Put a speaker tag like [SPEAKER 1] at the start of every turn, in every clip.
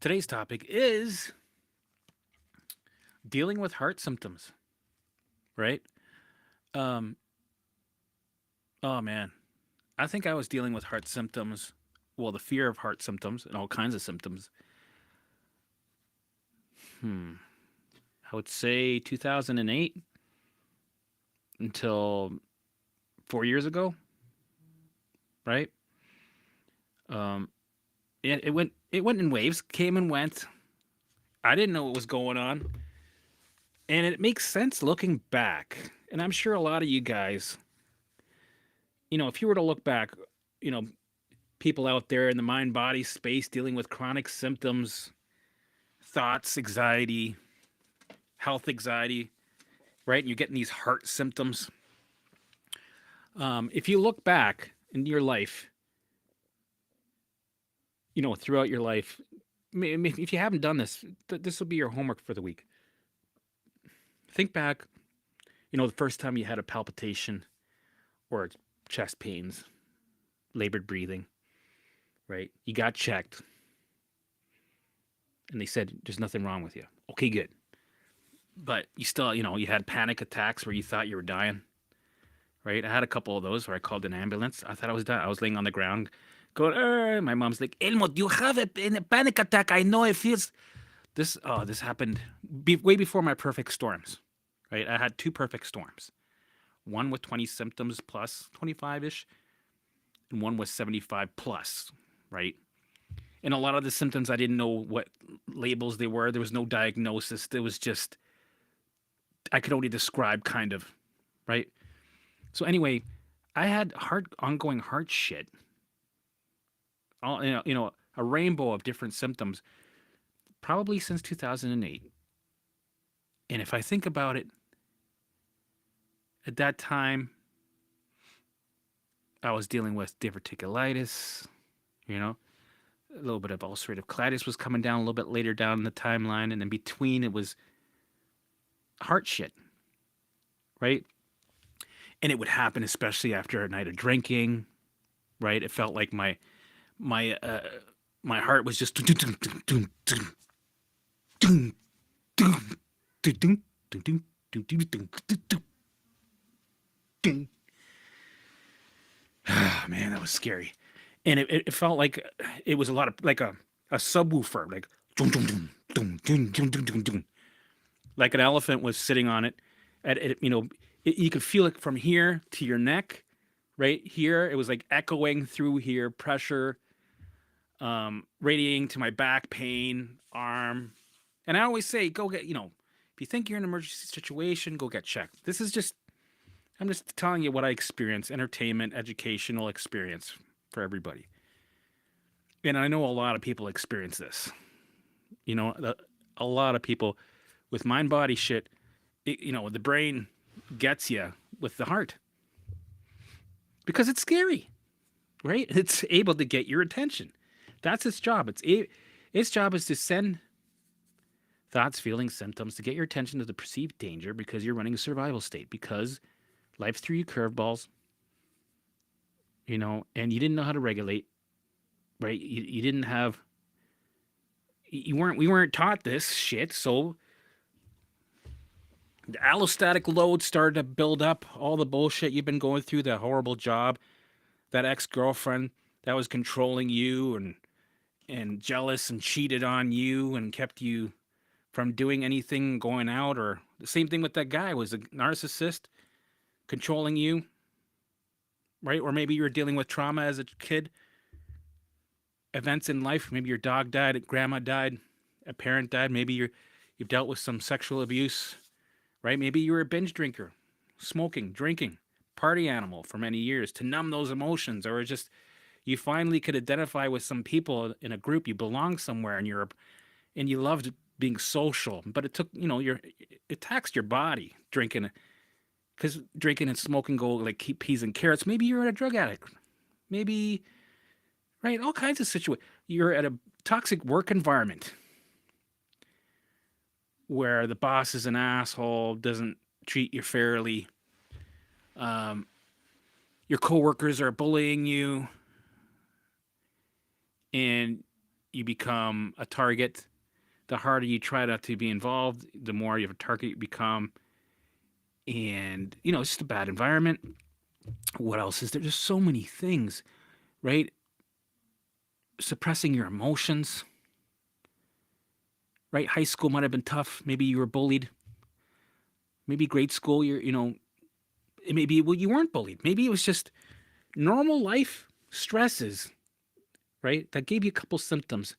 [SPEAKER 1] Today's topic is dealing with heart symptoms, right? Um, oh man, I think I was dealing with heart symptoms, well, the fear of heart symptoms and all kinds of symptoms. I would say 2008 until 4 years ago, right? Um, it went in waves, came and went. I didn't know what was going on, and it makes sense looking back. And I'm sure a lot of you guys, if you were to look back, you know, people out there in the mind body space dealing with chronic symptoms, thoughts, anxiety, health anxiety, right? And you're getting these heart symptoms. If you look back in your life, throughout your life, if you haven't done this, this will be your homework for the week. Think back, the first time you had a palpitation or chest pains, labored breathing, right? You got checked and they said, there's nothing wrong with you. Okay, good. But you still, you had panic attacks where you thought you were dying, right? I had a couple of those where I called an ambulance. I thought I was dying. I was laying on the ground going, my mom's like, Elmo, you have a panic attack. I know it feels this. Oh, this happened way before my perfect storms, right? I had two perfect storms, one with 20 symptoms plus 25 ish, and one was 75 plus, right? And a lot of the symptoms, I didn't know what labels they were. There was no diagnosis. There was just, I could only describe kind of, right? So anyway, I had ongoing heart shit, all a rainbow of different symptoms, probably since 2008. And if I think about it, at that time, I was dealing with diverticulitis, a little bit of ulcerative colitis was coming down a little bit later down the timeline, and in between it was heart shit, right? And it would happen especially after a night of drinking, right? It felt like my uh, my heart was just man, that was scary. And it felt like it was a lot of like a subwoofer, like an elephant was sitting on it. You could feel it from here to your neck, right here. It was like echoing through here, pressure, radiating to my back, pain, arm. And I always say, go get, if you think you're in an emergency situation, go get checked. I'm just telling you what I experienced, entertainment, educational experience for everybody. And I know a lot of people experience this. A lot of people with mind body shit, the brain gets you with the heart because it's scary, right? It's able to get your attention. That's its job. Its job is to send thoughts, feelings, symptoms to get your attention to the perceived danger because you're running a survival state, because life threw you curveballs, and you didn't know how to regulate, right? You didn't have, we weren't taught this shit. So the allostatic load started to build up, all the bullshit you've been going through, that horrible job, that ex-girlfriend that was controlling you and jealous and cheated on you and kept you from doing anything, going out, or the same thing with that guy was a narcissist controlling you, right? Or maybe you were dealing with trauma as a kid, events in life. Maybe your dog died, grandma died, a parent died. Maybe you've dealt with some sexual abuse, right? Maybe you were a binge drinker, smoking, drinking, party animal for many years to numb those emotions, or just you finally could identify with some people in a group. You belong somewhere in Europe, and you loved being social, but it took, it taxed your body drinking, because drinking and smoking go like keep peas and carrots. Maybe you're a drug addict. Maybe, right? All kinds of situations. You're at a toxic work environment where the boss is an asshole, doesn't treat you fairly. Your coworkers are bullying you, and you become a target. The harder you try not to be involved, the more you have a target you become. And, it's just a bad environment. What else is there? There's so many things, right? Suppressing your emotions, right? High school might have been tough. Maybe you were bullied. Maybe grade school, maybe you weren't bullied. Maybe it was just normal life stresses, right? That gave you a couple symptoms.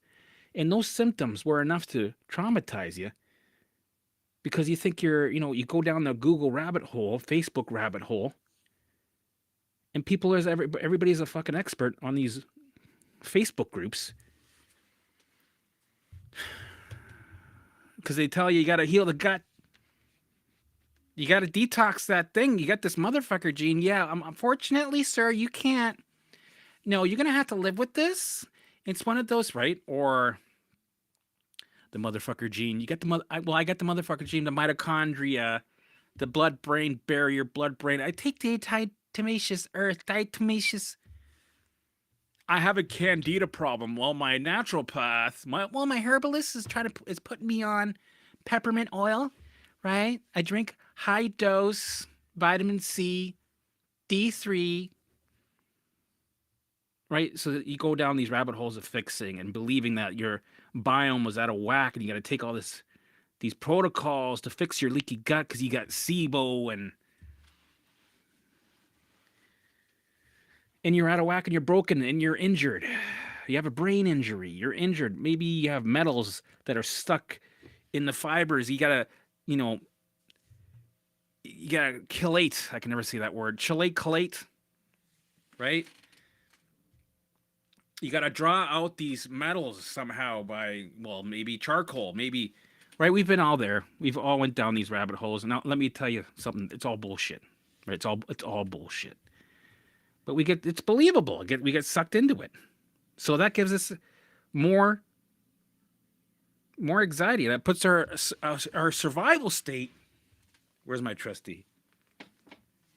[SPEAKER 1] And those symptoms were enough to traumatize you because you think you go down the Google rabbit hole, Facebook rabbit hole, and everybody's a fucking expert on these Facebook groups because they tell you got to heal the gut. You got to detox that thing. You got this motherfucker gene. Yeah, unfortunately, sir, you can't. No, you're going to have to live with this. It's one of those, right? Or the motherfucker gene. You get I got the motherfucker gene, the mitochondria, the blood-brain barrier, blood-brain. I take the diatomaceous earth, diatomaceous. I have a candida problem. Well, my naturopath, my herbalist is putting me on peppermint oil, right? I drink high dose vitamin C, D3, right? So that you go down these rabbit holes of fixing and believing that your biome was out of whack and you got to take all these protocols to fix your leaky gut because you got SIBO and you're out of whack and you're broken and you're injured. You have a brain injury. You're injured. Maybe you have metals that are stuck in the fibers. You gotta chelate. I can never say that word. Chelate, right? You gotta draw out these metals somehow by, maybe charcoal, maybe, right? We've been all there. We've all went down these rabbit holes. And now let me tell you something. It's all bullshit, right? It's all bullshit. But it's believable. We get sucked into it. So that gives us more anxiety. That puts our survival state. Where's my trustee?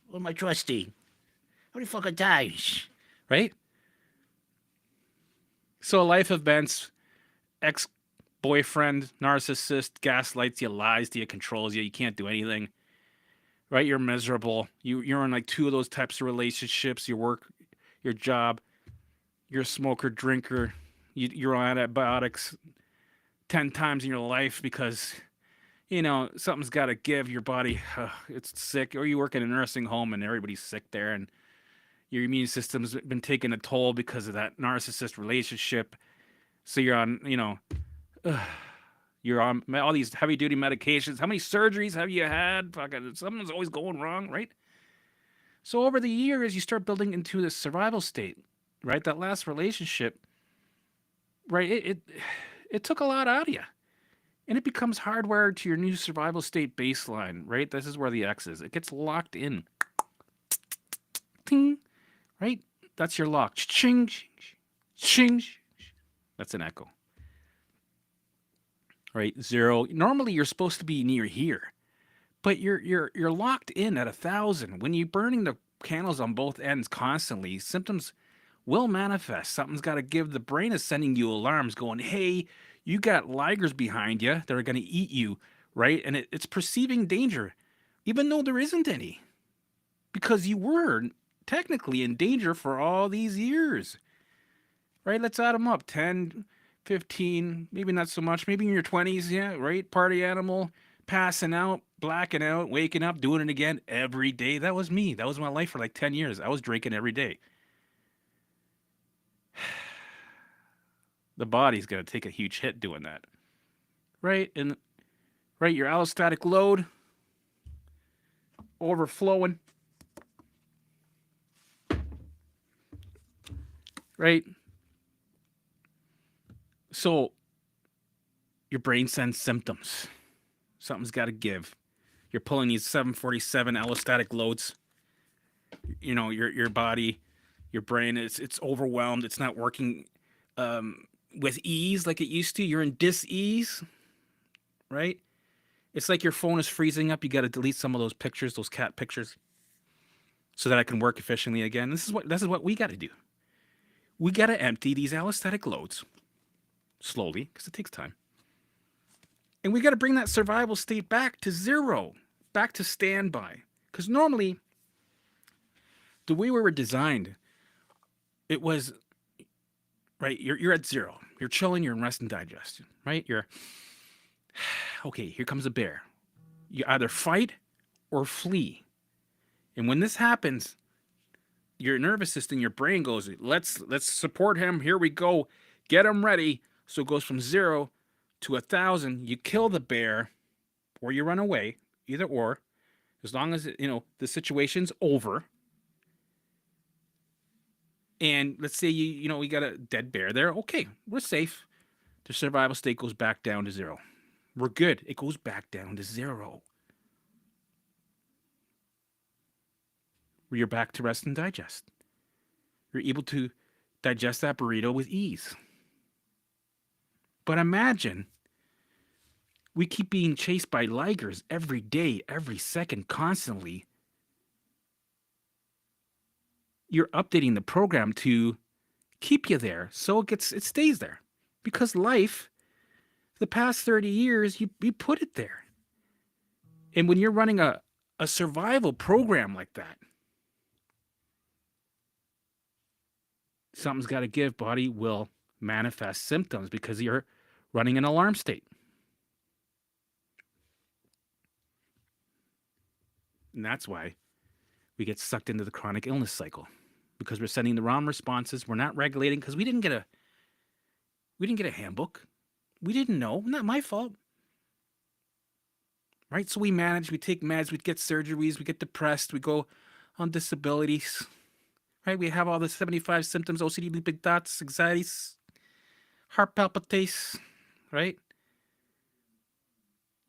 [SPEAKER 1] Where's my trustee? How many fucking times? Right? So a life events, ex-boyfriend, narcissist, gaslights you, lies to you, controls you. You can't do anything. Right? You're miserable. You're in like two of those types of relationships, your work, your job. You're a smoker, drinker. You're on antibiotics 10 times in your life because, something's got to give. Your body, it's sick. Or you work in a nursing home and everybody's sick there and your immune system's been taking a toll because of that narcissist relationship. So you're on, you're on all these heavy duty medications. How many surgeries have you had? Fucking something's always going wrong, right? So over the years, you start building into this survival state, right? That last relationship, right? It took a lot out of you. And it becomes hardwired to your new survival state baseline, right? This is where the X is. It gets locked in. Ting, right? That's your lock. Ching, ching. That's an echo. Right? 0. Normally you're supposed to be near here, but you're locked in at 1,000. When you're burning the candles on both ends constantly, symptoms will manifest. Something's got to give. The brain is sending you alarms going, hey, you got ligers behind you that are going to eat you, right? And it's perceiving danger, even though there isn't any, because you were technically in danger for all these years, right? Let's add them up. 10, 15, maybe not so much, maybe in your 20s, yeah, right? Party animal, passing out, blacking out, waking up, doing it again every day. That was me. That was my life for like 10 years. I was drinking every day. The body's going to take a huge hit doing that, right? And right, your allostatic load overflowing, right? So your brain sends symptoms. Something's got to give. You're pulling these 747 allostatic loads. Your body, your brain, it's overwhelmed. It's not working with ease like it used to. You're in dis-ease, right? It's like your phone is freezing up. You got to delete some of those pictures, those cat pictures, so that I can work efficiently again. This is what we got to do. We got to empty these allostatic loads slowly, because it takes time. And we got to bring that survival state back to zero, back to standby. Because normally, the way we were designed, it was right. You're at zero. You're chilling. You're in rest and digestion. Right. You're okay. Here comes a bear. You either fight or flee. And when this happens, your nervous system, your brain goes, let's support him. Here we go. Get him ready. So it goes from 0 to 1,000. You kill the bear, or you run away. Either or, as long as the situation's over. And let's say we got a dead bear there. Okay, we're safe. The survival state goes back down to 0. We're good. It goes back down to 0. Where you're back to rest and digest. You're able to digest that burrito with ease. But imagine we keep being chased by ligers every day, every second, constantly. You're updating the program to keep you there so it stays there. Because life, the past 30 years, you put it there. And when you're running a survival program like that, something's got to give. Body will manifest symptoms because you're running an alarm state. And that's why we get sucked into the chronic illness cycle, because we're sending the wrong responses. We're not regulating because we didn't get a handbook. We didn't know. Not my fault. Right? So we manage, we take meds, we get surgeries, we get depressed, we go on disabilities. Right? We have all the 75 symptoms: OCD, big thoughts, anxieties, heart palpitations, right?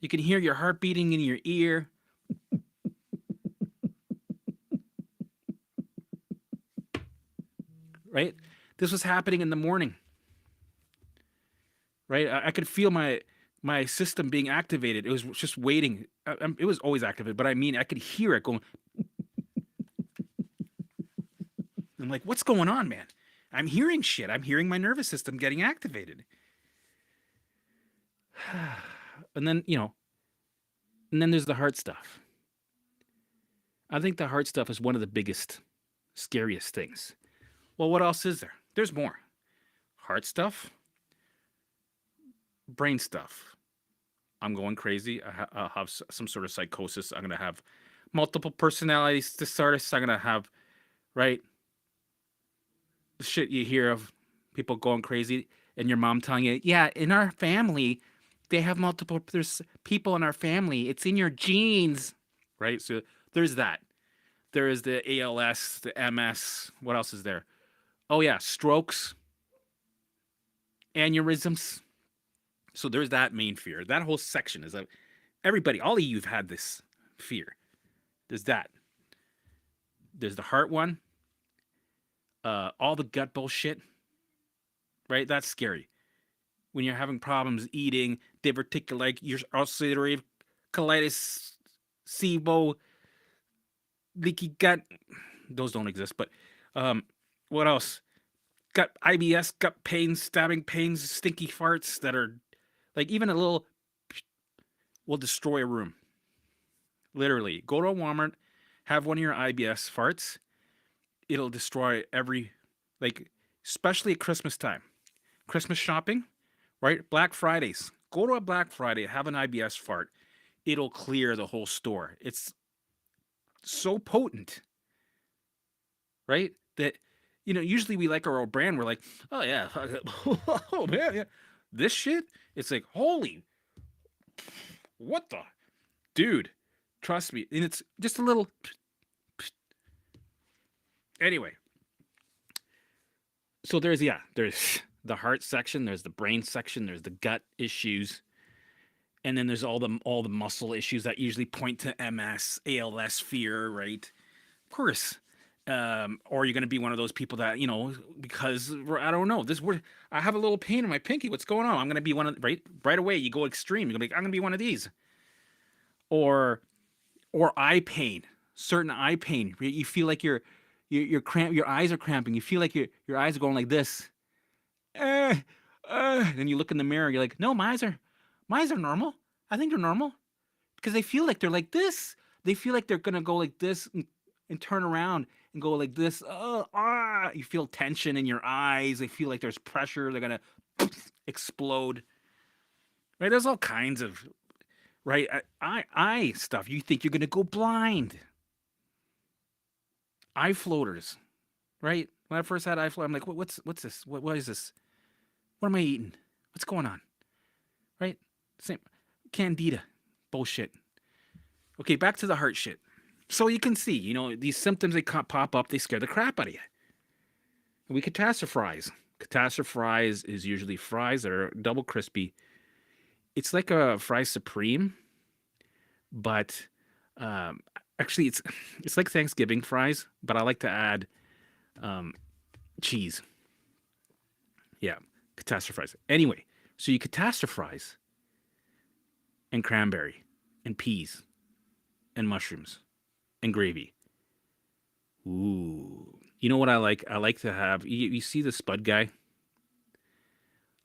[SPEAKER 1] You can hear your heart beating in your ear. Right? This was happening in the morning. Right? I could feel my system being activated. It was just waiting. It was always activated, but I mean, I could hear it going. I'm like, what's going on, man? I'm hearing shit. I'm hearing my nervous system getting activated. And then, and then there's the heart stuff. I think the heart stuff is one of the biggest, scariest things. Well, what else is there? There's more. Heart stuff, brain stuff. I'm going crazy. I'll have some sort of psychosis. I'm going to have multiple personality disorders. I'm going to have, right, the shit you hear of people going crazy and your mom telling you, yeah, in our family, they have there's people in our family. It's in your genes, right? So there's that. There is the ALS, the MS. What else is there? Oh, yeah, strokes, aneurysms. So there's that main fear. That whole section is everybody, all of you've had this fear. There's that. There's the heart one. All the gut bullshit. Right? That's scary. When you're having problems eating, diverticulitis, your ulcerative colitis, SIBO, leaky gut. Those don't exist, but what else? Gut IBS, gut pains, stabbing pains, stinky farts that are like even a little will destroy a room. Literally. Go to a Walmart, have one of your IBS farts. It'll destroy especially at Christmas time. Christmas shopping, right? Black Fridays. Go to a Black Friday, have an IBS fart. It'll clear the whole store. It's so potent, right? That, usually we like our old brand. We're like, oh, yeah. Oh, man, yeah. This shit, it's like, holy, what the? Dude, trust me. And it's just a little. Anyway. So there's the heart section, there's the brain section, there's the gut issues, and then there's all the muscle issues that usually point to MS, ALS, fear, right? Of course. Or you're going to be one of those people that, because I don't know, I have a little pain in my pinky. What's going on? I'm going to be one of, right away. You go extreme. You're going to be, I'm going to be one of these. Or eye pain, certain eye pain. You feel like your eyes are cramping. You feel like your eyes are going like this. And you look in the mirror, you're like, no, mine are normal. I think they're normal because they feel like they're like this. They feel like they're gonna go like this and turn around and go like this. You feel tension in your eyes. They feel like there's pressure. They're gonna explode. Right? There's all kinds of right eye stuff. You think you're gonna go blind. Eye floaters. Right? When I first had eye float, I'm like, what's this? What is this? What am I eating? What's going on? Right? Same candida. Bullshit. Okay, back to the heart shit. So you can see, these symptoms, they pop up, they scare the crap out of you. And we catastrophize. Catastrophize is usually fries that are double crispy. It's like a fry supreme, but actually it's like Thanksgiving fries, but I like to add cheese. Yeah, catastrophize. Anyway, so you catastrophize and cranberry and peas and mushrooms and gravy. Ooh. You know what I like? I like to have, you see the Spud guy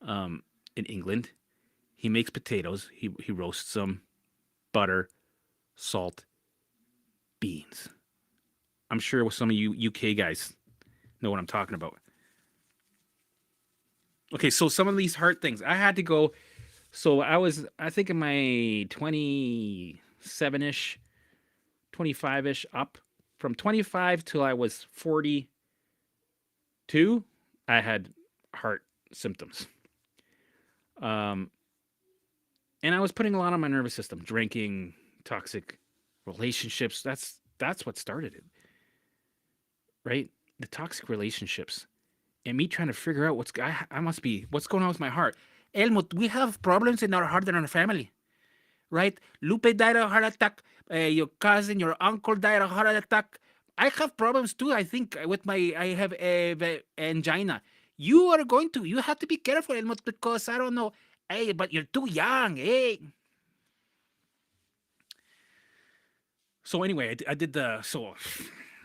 [SPEAKER 1] in England? He makes potatoes. He roasts them, butter, salt, beans. I'm sure some of you UK guys know what I'm talking about. Okay, so some of these heart things, I had to go. So I think in my 27-ish, 25-ish up. From 25 till I was 42, I had heart symptoms. And I was putting a lot on my nervous system, drinking, toxic relationships. That's what started it. Right? The toxic relationships. And me trying to figure out what's going on with my heart. Helmut, we have problems in our heart and our family. Right? Lupe died of a heart attack. Your cousin, your uncle died of a heart attack. I have problems too. I think I have angina. You have to be careful, Helmut, because I don't know. Hey, but you're too young. Hey. So anyway, I did so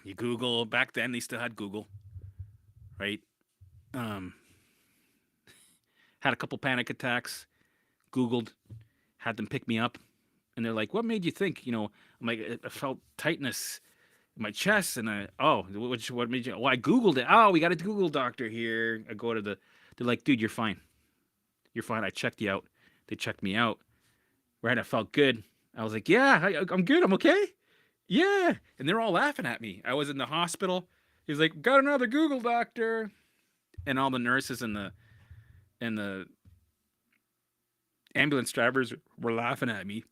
[SPEAKER 1] you Google, back then they still had Google, right? Had a couple panic attacks, Googled, had them pick me up. And they're like, what made you think, I'm like, I felt tightness in my chest. And what made you, I Googled it. Oh, we got a Google doctor here. I go to they're like, dude, you're fine. You're fine. I checked you out. They checked me out. Right. I felt good. I was like, yeah, I'm good. I'm okay. Yeah. And they're all laughing at me. I was in the hospital. He's like, got another Google doctor. And all the nurses and the ambulance drivers were laughing at me.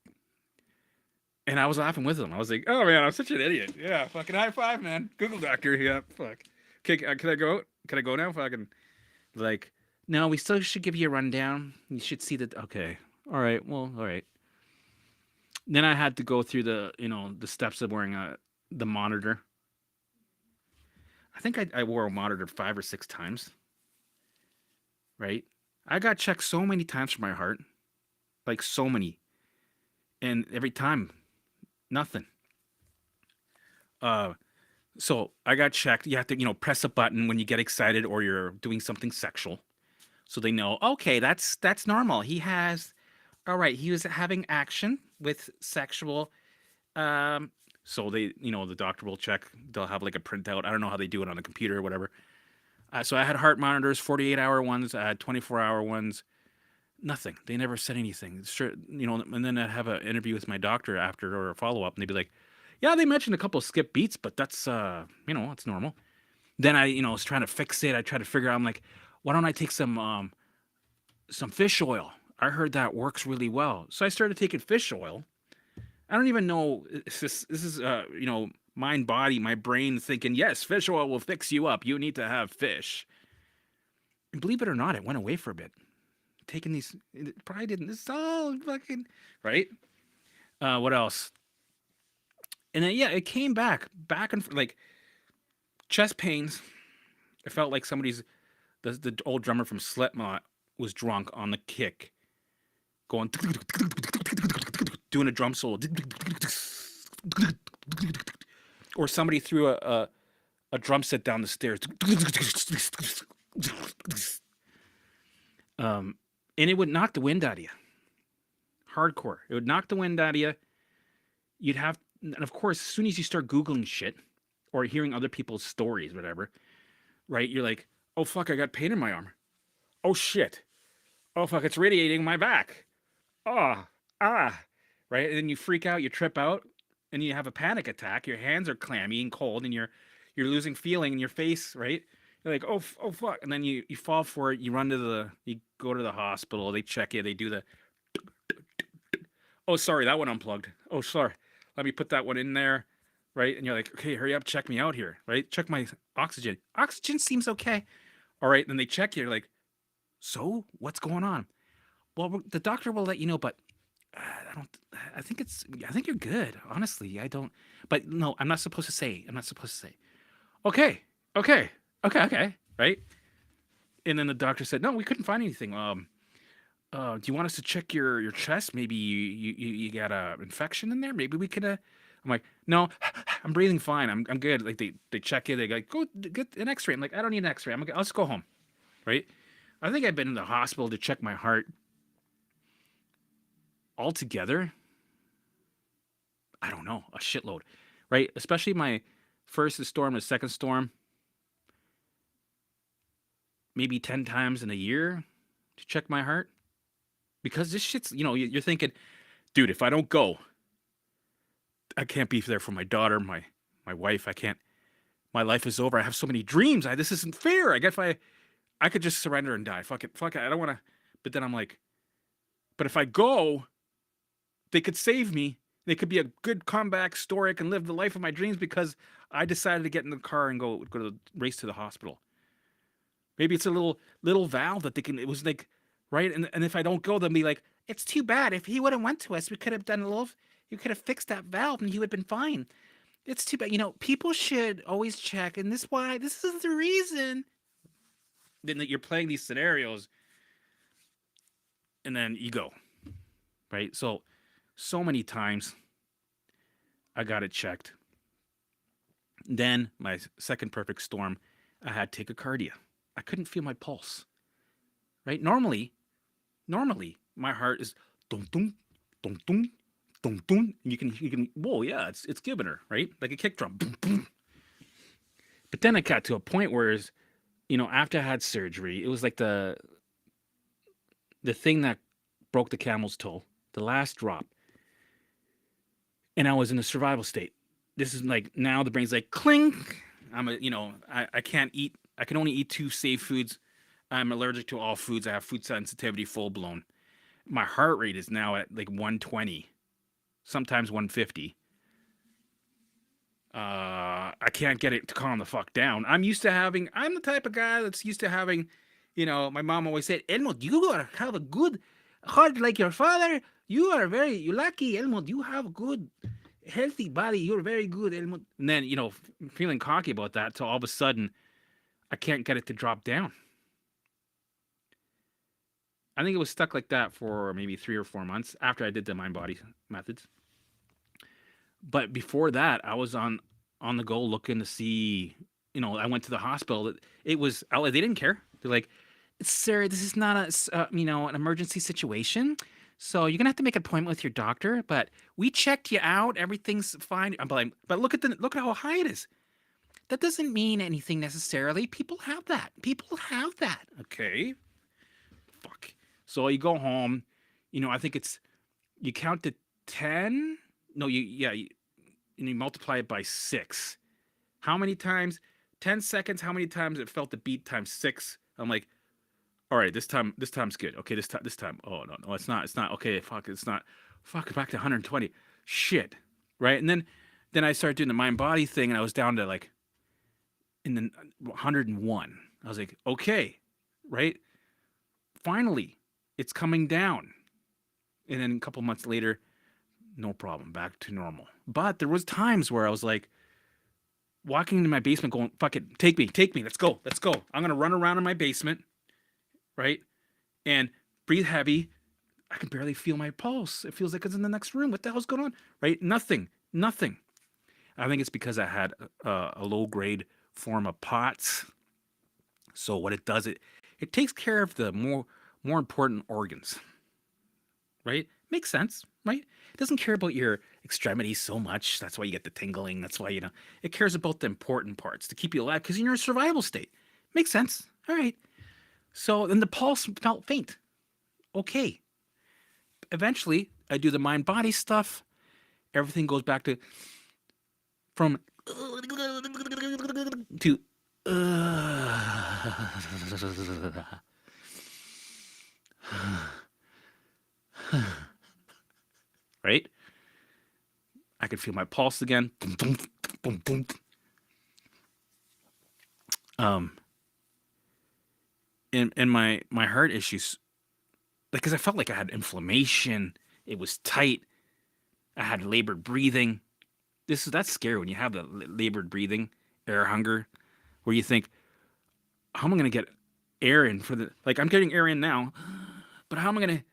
[SPEAKER 1] And I was laughing with them. I was like, oh, man, I'm such an idiot. Yeah, fucking high five, man. Google doctor. Yeah, fuck. Okay, can I go? Can I go now? Fucking, like, no, we still should give you a rundown. You should see that. Okay. All right. Well, all right. Then I had to go through the steps of wearing the monitor. I think I wore a monitor 5 or 6 times. Right? I got checked so many times for my heart. Like, so many. And every time, nothing. So I got checked. You have to, press a button when you get excited or you're doing something sexual. So they know, okay, that's normal. He was having action with sexual. So they, the doctor will check. They'll have like a printout. I don't know how they do it on the computer or whatever. So I had heart monitors, 48-hour ones. I had 24-hour ones. Nothing. They never said anything. Sure, and then I'd have an interview with my doctor after or a follow-up, and they'd be like, yeah, they mentioned a couple of skip beats, but that's, it's normal. Then I, was trying to fix it. I tried to figure out, I'm like, why don't I take some fish oil? I heard that works really well. So I started taking fish oil. I don't even know, this is mind, body, my brain thinking, yes, fish oil will fix you up. You need to have fish. And believe it or not, it went away for a bit. Taking these, it probably didn't. This is all fucking right. What else? And then it came back and like chest pains. I felt like the old drummer from Slipknot was drunk on the kick, going doing a drum solo, or somebody threw a drum set down the stairs. And it would knock the wind out of you. Hardcore. It would knock the wind out of you. You'd have, and of course, as soon as you start Googling shit or hearing other people's stories, whatever, right? You're like, oh fuck, I got pain in my arm. Oh shit. Oh fuck, it's radiating my back. Oh, right? And then you freak out, you trip out, and you have a panic attack. Your hands are clammy and cold, and you're losing feeling in your face, right? You're like, oh fuck, and then you fall for it. You go to the hospital. They check you. They do the, oh sorry, that one unplugged. Oh sorry, let me put that one in there, right? And you're like, okay, hurry up, check me out here, right? Check my oxygen. Oxygen seems okay. All right, and then they check you. You're like, so what's going on? Well, the doctor will let you know, but I don't. I think it's. I think you're good. Honestly, I don't. But no, I'm not supposed to say. I'm not supposed to say. Okay, okay, okay. Right. And then the doctor said, no, we couldn't find anything. Do you want us to check your chest? Maybe you got a infection in there. Maybe we could. I'm like, no, I'm breathing fine. I'm good. Like they check it. They like go get an X-ray. I'm like, I don't need an X-ray. I'll just go home. Right. I think I've been in the hospital to check my heart altogether. I don't know, a shitload, right? Especially my first storm, the second storm, maybe 10 times in a year to check my heart. Because this shit's, you're thinking, dude, if I don't go, I can't be there for my daughter, my wife. I can't, my life is over. I have so many dreams. This isn't fair. I guess I could just surrender and die. Fuck it. I don't want to. But then I'm like, but if I go, they could save me. They could be a good comeback story. I can live the life of my dreams because I decided to get in the car and go to the race to the hospital. Maybe it's a little valve that they can. It was like, right, and if I don't go, they'll be like, it's too bad. If he would have went to us, we could have done a little. You could have fixed that valve, and he would have been fine. It's too bad. People should always check, and this is the reason. Then that you're playing these scenarios, and then you go, right? So many times I got it checked. Then my second perfect storm, I had tachycardia. I couldn't feel my pulse. Right? Normally, my heart is dum dum dum dum dum dum. You can whoa, yeah, it's giving her, right? Like a kick drum. Boom, boom. But then it got to a point where after I had surgery, it was like the thing that broke the camel's toe, the last drop. And I was in a survival state. This is like now the brain's like clink. I can't eat. I can only eat 2 safe foods. I'm allergic to all foods. I have food sensitivity full blown. My heart rate is now at like 120, sometimes 150. I can't get it to calm the fuck down. I'm the type of guy that's used to having, my mom always said, Elmo, you gotta have a good heart like your father. You're lucky, Elmo. You have a good, healthy body. You're very good, Elmo. And then, feeling cocky about that, so all of a sudden, I can't get it to drop down. I think it was stuck like that for maybe 3 or 4 months after I did the mind body methods. But before that, I was on the go looking to see. I went to the hospital. It was they didn't care. They're like, "Sir, this is not an emergency situation. So you're gonna have to make an appointment with your doctor. But we checked you out. Everything's fine." I'm like, "But look at how high it is. That doesn't mean anything necessarily. People have that. Okay, fuck." So you go home. I think you count to 10. No, and you multiply it by 6. How many times? 10 seconds. How many times it felt the beat times 6? I'm like, all right, this time's good. Okay, this time. Oh no, it's not. Okay, fuck, it's not. Fuck, back to 120. Shit, right? And then I started doing the mind body thing, and I was down to like in the 101. I was like, okay, right? Finally, it's coming down. And then a couple months later, no problem, back to normal. But there was times where I was like walking into my basement going, fuck it, take me, let's go. I'm going to run around in my basement, right? And breathe heavy. I can barely feel my pulse. It feels like it's in the next room. What the hell's going on? Right? Nothing. I think it's because I had a low grade form of POTS. So what it does, it takes care of the more important organs, right? Makes sense, right? It doesn't care about your extremities so much. That's why you get the tingling. That's why, it cares about the important parts to keep you alive because you're in a survival state. Makes sense. All right. So then the pulse felt faint. Okay. Eventually, I do the mind body stuff. Everything goes back to from to right. I could feel my pulse again. Boom, boom, boom, boom. Um, and my heart issues, like, because I felt like I had inflammation. It was tight. I had labored breathing. That's scary when you have the labored breathing, air hunger, where you think, how am I going to get air in for the like I'm getting air in now, but how am I going to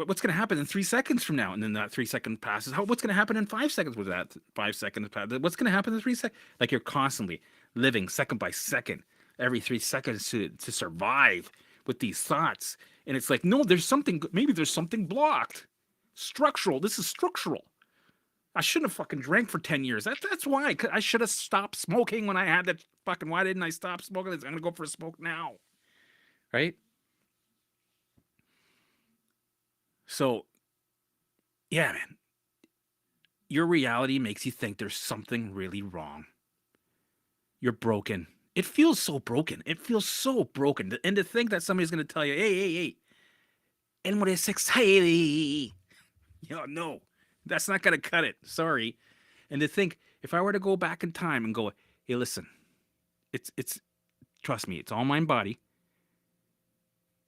[SPEAKER 1] what's going to happen in 3 seconds from now? And then that 3 seconds passes. What's going to happen in 5 seconds? Was that 5 seconds? What's going to happen in 3 seconds? Like you're constantly living second by second, every 3 seconds to survive with these thoughts. And it's like, no, maybe there's something blocked. Structural. This is structural. I shouldn't have fucking drank for 10 years. That's why. I should have stopped smoking when I had that fucking, why didn't I stop smoking? I'm going to go for a smoke now. Right? So, yeah, man. Your reality makes you think there's something really wrong. You're broken. It feels so broken. It feels so broken. And to think that somebody's going to tell you, hey, and what is exciting? No, that's not going to cut it. Sorry. And to think, if I were to go back in time and go, hey, listen, it's trust me, it's all mind body.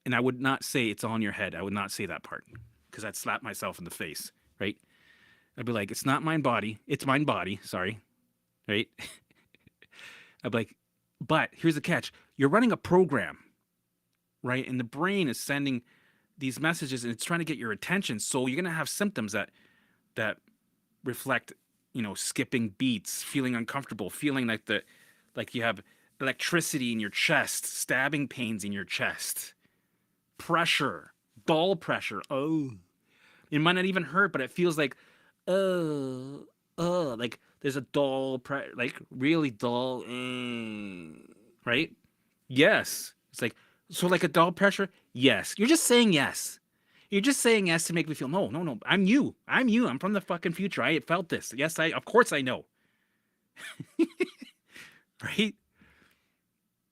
[SPEAKER 1] And I would not say it's all in your head. I would not say that part because I'd slap myself in the face, right? I'd be like, it's not mind body. It's mind body. Sorry. Right? I'd be like, but here's the catch. You're running a program, right? And the brain is sending these messages and it's trying to get your attention. So you're going to have symptoms that reflect, skipping beats, feeling uncomfortable, feeling like you have electricity in your chest, stabbing pains in your chest, pressure, dull pressure. Oh, it might not even hurt, but it feels like, like there's a dull, like really dull, right? Yes. It's like, so like a dull pressure. Yes. You're just saying yes. You're just saying yes to make me feel, no. I'm you. I'm from the fucking future. I felt this. Yes, of course I know. Right?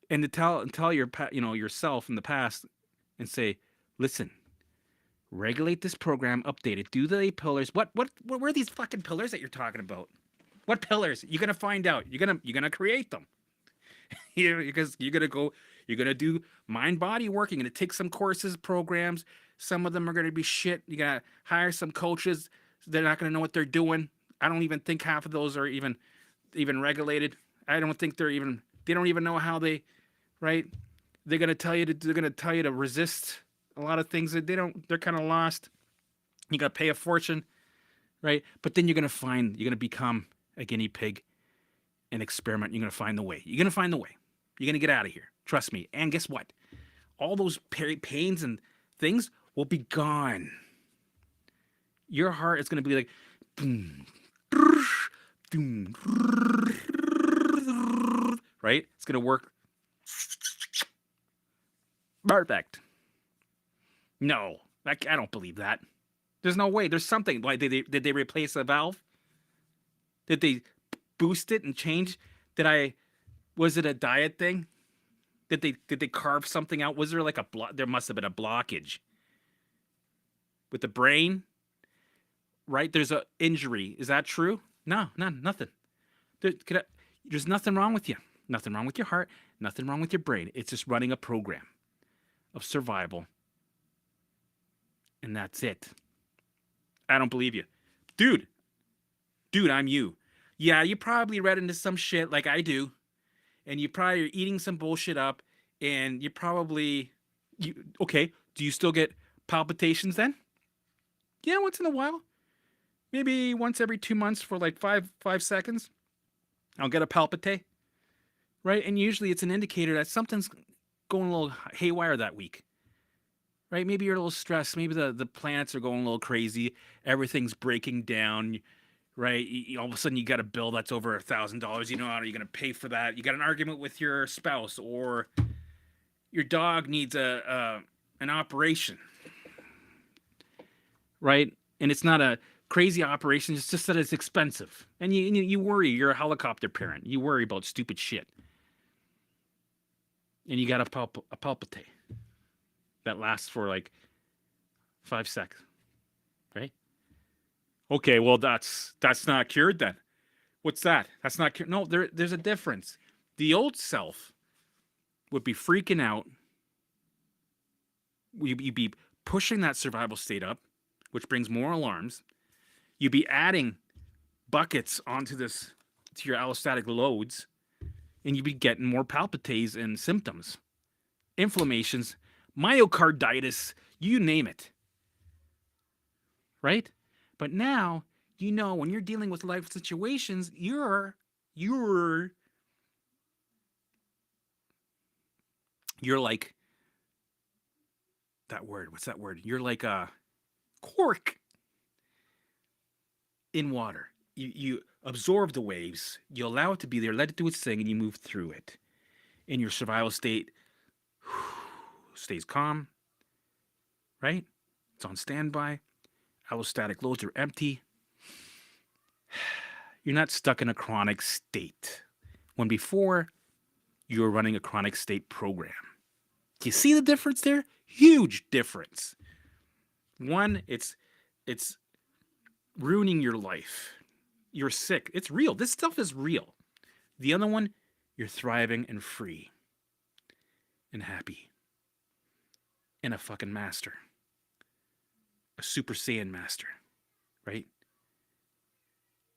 [SPEAKER 1] And to tell yourself in the past and say, listen, regulate this program, update it, do the pillars. What were these fucking pillars that you're talking about? What pillars? You're gonna find out. You're gonna create them. Because you're gonna do mind body work. You're gonna take some courses, programs. Some of them are gonna be shit. You gotta hire some coaches. They're not gonna know what they're doing. I don't even think half of those are even regulated. I don't think they don't even know how they, right? They're gonna tell you to resist a lot of things that they're kind of lost. You gotta pay a fortune, right? But then you're gonna become a guinea pig and experiment. You're gonna find the way. You're gonna get out of here. Trust me. And guess what? All those pains and things will be gone. Your heart is gonna be like, boom, boom, right? It's gonna work. Perfect. No, I don't believe that. There's no way. There's something. Why did they replace a valve? Did they boost it and change? Was it a diet thing? Did they carve something out? Was there like there must have been a blockage with the brain, right? There's a injury. Is that true? No, nothing. There's nothing wrong with you. Nothing wrong with your heart. Nothing wrong with your brain. It's just running a program of survival. And that's it. I don't believe you. Dude, I'm you. Yeah, you probably read into some shit like I do. And you probably are eating some bullshit up. And you probably... okay, do you still get palpitations then? Yeah, once in a while. Maybe once every 2 months for like 5 seconds. I'll get a palpitate. Right? And usually it's an indicator that something's going a little haywire that week. right? Maybe you're a little stressed. Maybe the planets are going a little crazy. Everything's breaking down, right? All of a sudden, you got a bill that's over $1,000. You know, how are you going to pay for that? You got an argument with your spouse, or your dog needs a an operation, right? And it's not a crazy operation. It's just that it's expensive, and you worry. You're a helicopter parent. You worry about stupid shit, and you got a palpitate that lasts for like 5 seconds, right? Okay, well that's not cured then. What's that? That's not cured. No, there's a difference. The old self would be freaking out. You'd be pushing that survival state up, which brings more alarms. You'd be adding buckets onto this to your allostatic loads, and you'd be getting more palpitates and symptoms, inflammations, myocarditis, you name it, right? But now you know when you're dealing with life situations, you're like that word. What's that word? You're like a cork in water. You absorb the waves, you allow it to be there, let it do its thing, and you move through it. And your survival state stays calm, right? It's on standby. Allostatic loads are empty. You're not stuck in a chronic state. When before, you were running a chronic state program. Do you see the difference there? Huge difference. One, it's ruining your life. You're sick. It's real. This stuff is real. The other one, you're thriving and free and happy. And a fucking master. A Super Saiyan master. Right?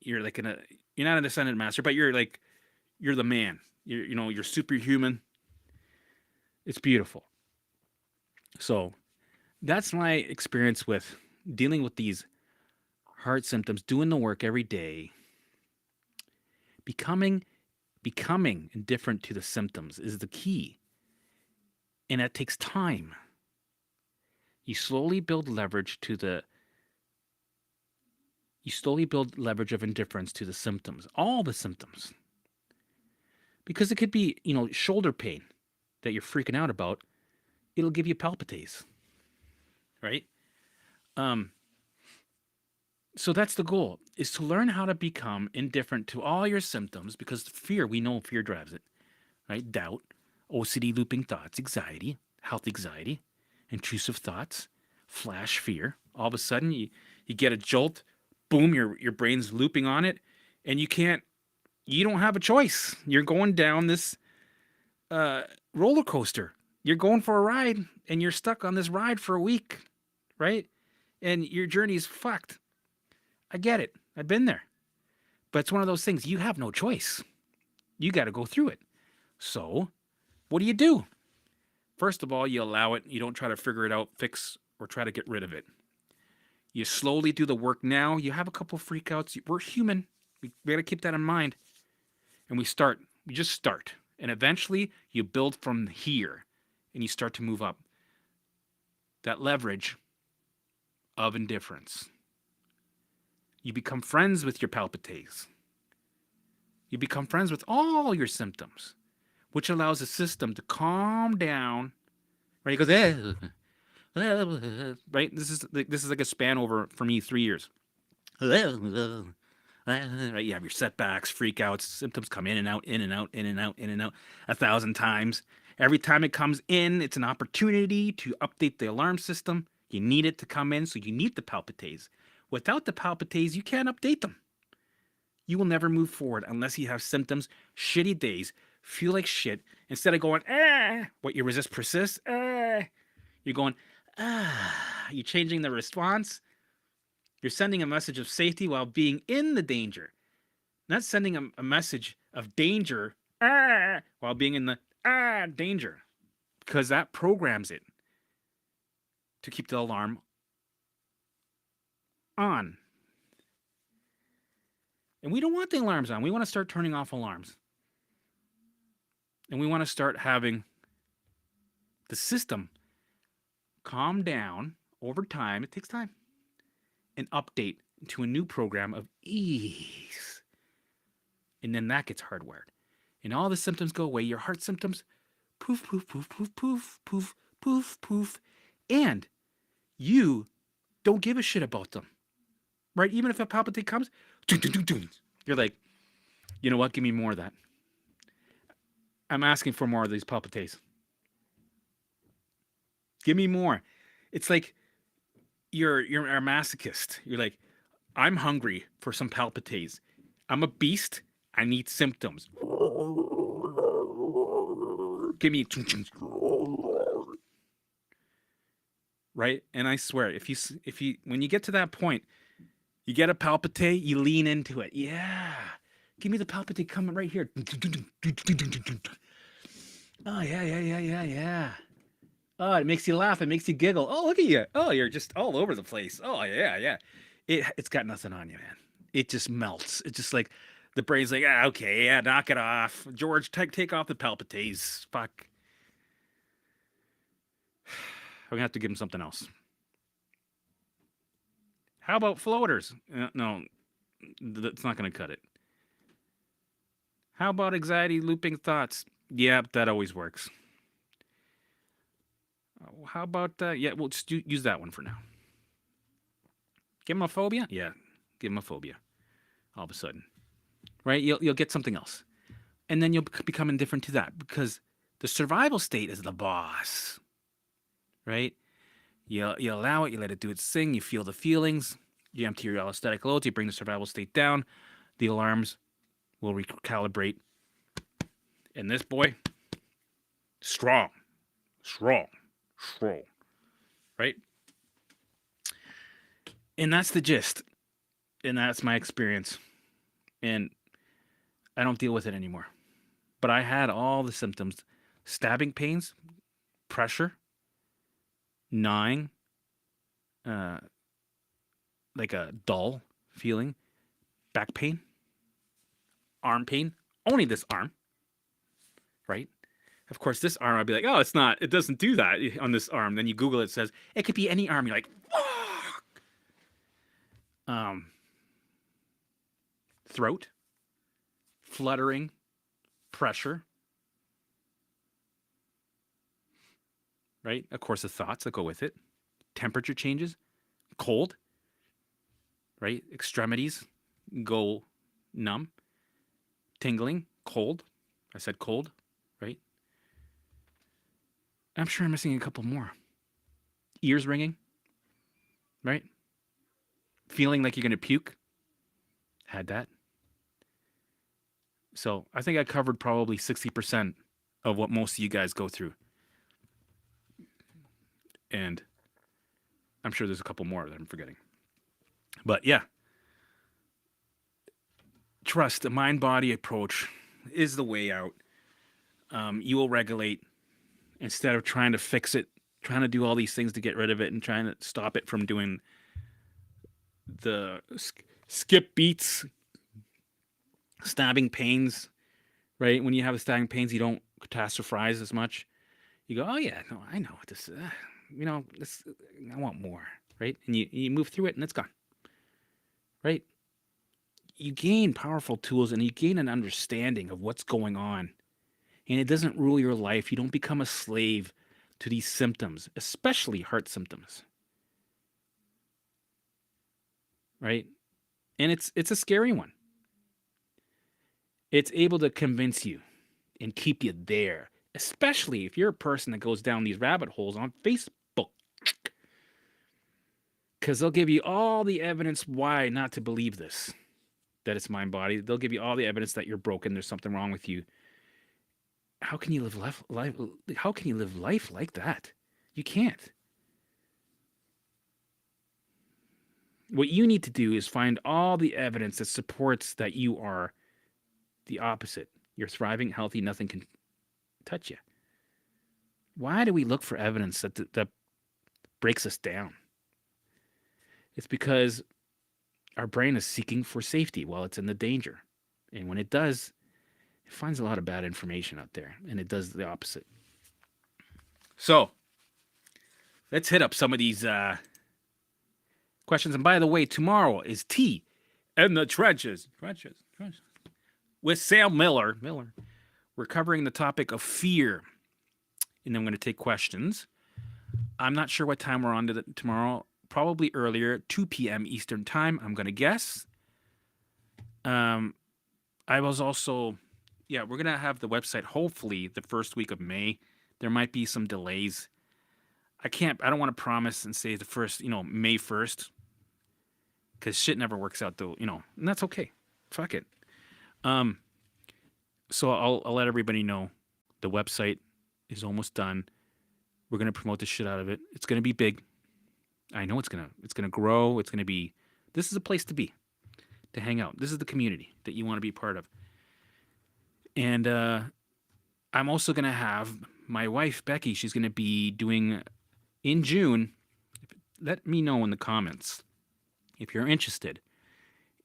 [SPEAKER 1] You're like you're not a descendant master, but you're the man. You're superhuman. It's beautiful. So that's my experience with dealing with these heart symptoms, doing the work every day. Becoming indifferent to the symptoms is the key. And that takes time. You slowly build leverage of indifference to the symptoms, all the symptoms. Because it could be, shoulder pain that you're freaking out about. It'll give you palpitates, right? So that's the goal, is to learn how to become indifferent to all your symptoms, because fear, we know fear drives it, right? Doubt, OCD looping thoughts, anxiety, health anxiety, intrusive thoughts, flash fear. All of a sudden you get a jolt, boom, your brain's looping on it, and you don't have a choice. You're going down this roller coaster. You're going for a ride, and you're stuck on this ride for a week, right? And your journey is fucked. I get it. I've been there. But it's one of those things, you have no choice. You got to go through it. So, what do? First of all, you allow it. You don't try to figure it out, fix, or try to get rid of it. You slowly do the work now. You have a couple freakouts. We're human. We got to keep that in mind. And we just start. And eventually, you build from here. And you start to move up. That leverage of indifference. You become friends with your palpitates. You become friends with all your symptoms, which allows the system to calm down. Right? It goes, right? This is like a span over, for me, 3 years. Right? You have your setbacks, freakouts, symptoms come in and out, in and out, in and out, in and out 1,000 times. Every time it comes in, it's an opportunity to update the alarm system. You need it to come in, so you need the palpitates. Without the palpitates, you can't update them. You will never move forward unless you have symptoms, shitty days, feel like shit. Instead of going, what you resist persists, you're going, you're changing the response. You're sending a message of safety while being in the danger. Not sending a message of danger while being in the danger. Because that programs it to keep the alarm on. And we don't want the alarms on. We want to start turning off alarms. And we want to start having the system calm down over time. It takes time. And update to a new program of ease. And then that gets hardwired. And all the symptoms go away. Your heart symptoms, poof, poof, poof, poof, poof, poof, poof, poof. And you don't give a shit about them. Right? Even if a palpitate comes, you're like, you know what? Give me more of that. I'm asking for more of these palpitates. Give me more. It's like you're a masochist. You're like, I'm hungry for some palpitates. I'm a beast. I need symptoms. Give me, right? And I swear, if you when you get to that point, you get a palpitate, you lean into it. Yeah, give me the palpitate coming right here. Oh yeah. Oh, it makes you laugh. It makes you giggle. Oh, look at you. Oh, you're just all over the place. Oh yeah. It's got nothing on you, man. It just melts. It's just like the brain's like, okay, yeah, knock it off, George. Take off the palpitates. Fuck. I'm gonna have to give him something else. How about floaters? No, that's not gonna cut it. How about anxiety looping thoughts? Yeah, that always works. How about yeah, we'll just use that one for now. Give him a phobia? Yeah, give him a phobia. All of a sudden, right? You'll get something else, and then you'll become indifferent to that because the survival state is the boss, right? You allow it, you let it do its thing, you feel the feelings, you empty your allostatic loads, you bring the survival state down, the alarms will recalibrate, and this boy, strong, right? And that's the gist, and that's my experience, and I don't deal with it anymore. But I had all the symptoms: stabbing pains, pressure, gnawing, like a dull feeling, back pain, arm pain, only this arm, right? Of course, this arm, I'd be like, oh, it doesn't do that on this arm. Then you Google it, it says, it could be any arm. You're like, fuck. Throat, fluttering, pressure, right? Of course, the thoughts that go with it, temperature changes, cold, right? Extremities go numb, tingling, cold. I said cold, right? I'm sure I'm missing a couple more. Ears ringing, right? Feeling like you're going to puke. Had that. So I think I covered probably 60% of what most of you guys go through. And I'm sure there's a couple more that I'm forgetting. But yeah, trust the mind-body approach is the way out. You will regulate instead of trying to fix it, trying to do all these things to get rid of it and trying to stop it from doing the skip beats, stabbing pains, right? When you have the stabbing pains, you don't catastrophize as much. You go, oh yeah, no, I know this. This. I want more, right? And you move through it, and it's gone, right? You gain powerful tools, and you gain an understanding of what's going on, and it doesn't rule your life. You don't become a slave to these symptoms, especially heart symptoms, right? And it's a scary one. It's able to convince you and keep you there, especially if you're a person that goes down these rabbit holes on Facebook. Because they'll give you all the evidence why not to believe this, that it's mind body. They'll give you all the evidence that you're broken, there's something wrong with you. How can you live life? How can you live life like that? You can't. What you need to do is find all the evidence that supports that you are the opposite. You're thriving, healthy, nothing can touch you. Why do we look for evidence that breaks us down? It's because our brain is seeking for safety while it's in the danger. And when it does, it finds a lot of bad information out there, and it does the opposite. So, let's hit up some of these questions. And by the way, tomorrow is Tea in the Trenches. Trenches. With Sam Miller. We're covering the topic of fear. And then I'm going to take questions. I'm not sure what time we're on tomorrow. Probably earlier, 2 p.m. Eastern time, I'm going to guess. I was also, we're going to have the website hopefully the first week of May. There might be some delays. I don't want to promise and say the first, May 1st. Because shit never works out though, and that's okay. Fuck it. So I'll let everybody know the website is almost done. We're going to promote the shit out of it. It's going to be big. I know it's going to grow. It's going to be, this is a place to be, to hang out. This is the community that you want to be part of. And I'm also going to have my wife, Becky, she's going to be doing in June. Let me know in the comments if you're interested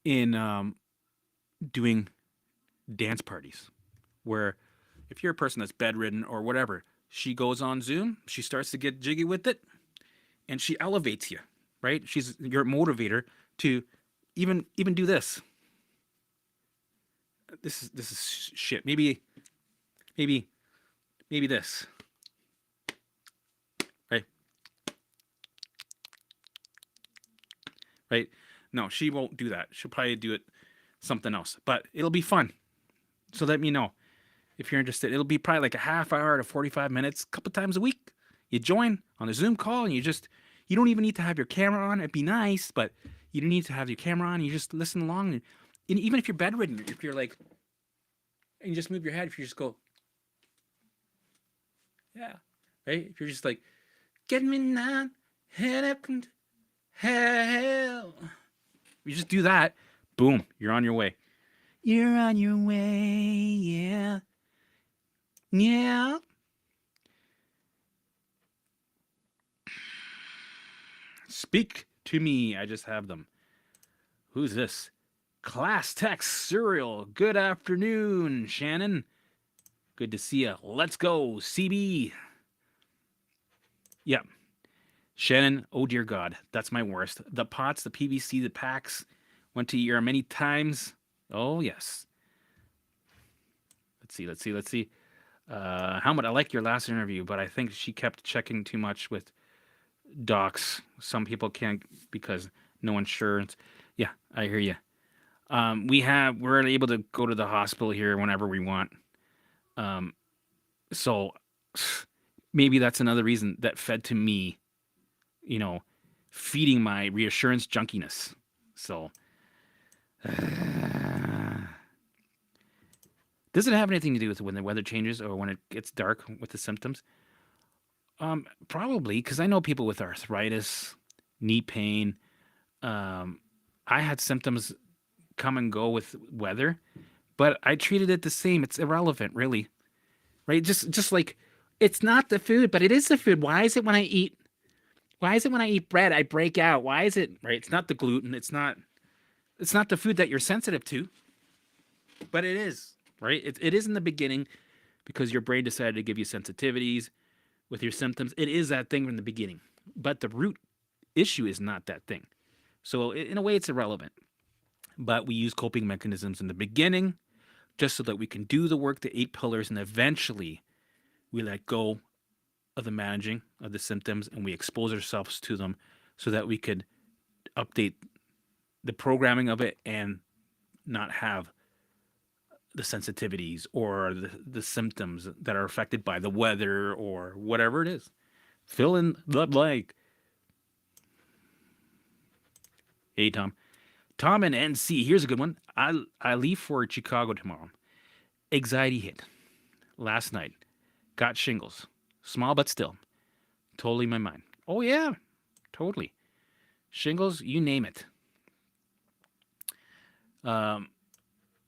[SPEAKER 1] in doing dance parties where if you're a person that's bedridden or whatever, she goes on Zoom, she starts to get jiggy with it, and she elevates you, right? She's your motivator to even do this. This is shit. Maybe this. Right? No, she won't do that. She'll probably do it something else. But it'll be fun. So let me know if you're interested. It'll be probably like a half hour to 45 minutes, a couple times a week. You join on a Zoom call and you don't even need to have your camera on. It'd be nice, but you don't need to have your camera on. You just listen along. And even if you're bedridden, if you're like, and you just move your head, if you just go, yeah, right? If you're just like, get me now, head up and hell. You just do that, boom, you're on your way. You're on your way, yeah. Yeah. Speak to me. I just have them. Who's this? Class Text Serial. Good afternoon, Shannon. Good to see you. Let's go, CB. Yeah. Shannon, oh dear God, that's my worst. The pots, the PVC, the packs, went to ER many times. Oh, yes. Let's see. Helmut, I like your last interview, but I think she kept checking too much with docs. Some people can't because no insurance. Yeah, I hear you. We're able to go to the hospital here whenever we want. So maybe that's another reason that fed to me, feeding my reassurance junkiness. So does it have anything to do with when the weather changes or when it gets dark with the symptoms? Probably, because I know people with arthritis, knee pain. I had symptoms come and go with weather, but I treated it the same. It's irrelevant, really, right? Just like it's not the food, but it is the food. Why is it when I eat bread I break out? Why is it right? It's not the gluten. It's not the food that you're sensitive to, but it is. Right? It is in the beginning because your brain decided to give you sensitivities with your symptoms. It is that thing from the beginning. But the root issue is not that thing. So in a way, it's irrelevant. But we use coping mechanisms in the beginning just so that we can do the work, the 8 pillars, and eventually we let go of the managing of the symptoms and we expose ourselves to them so that we could update the programming of it and not have the sensitivities or the symptoms that are affected by the weather or whatever it is. Fill in the blank. Hey, Tom. Tom and NC. Here's a good one. I leave for Chicago tomorrow. Anxiety hit. Last night. Got shingles. Small but still. Totally my mind. Oh, yeah. Totally. Shingles, you name it.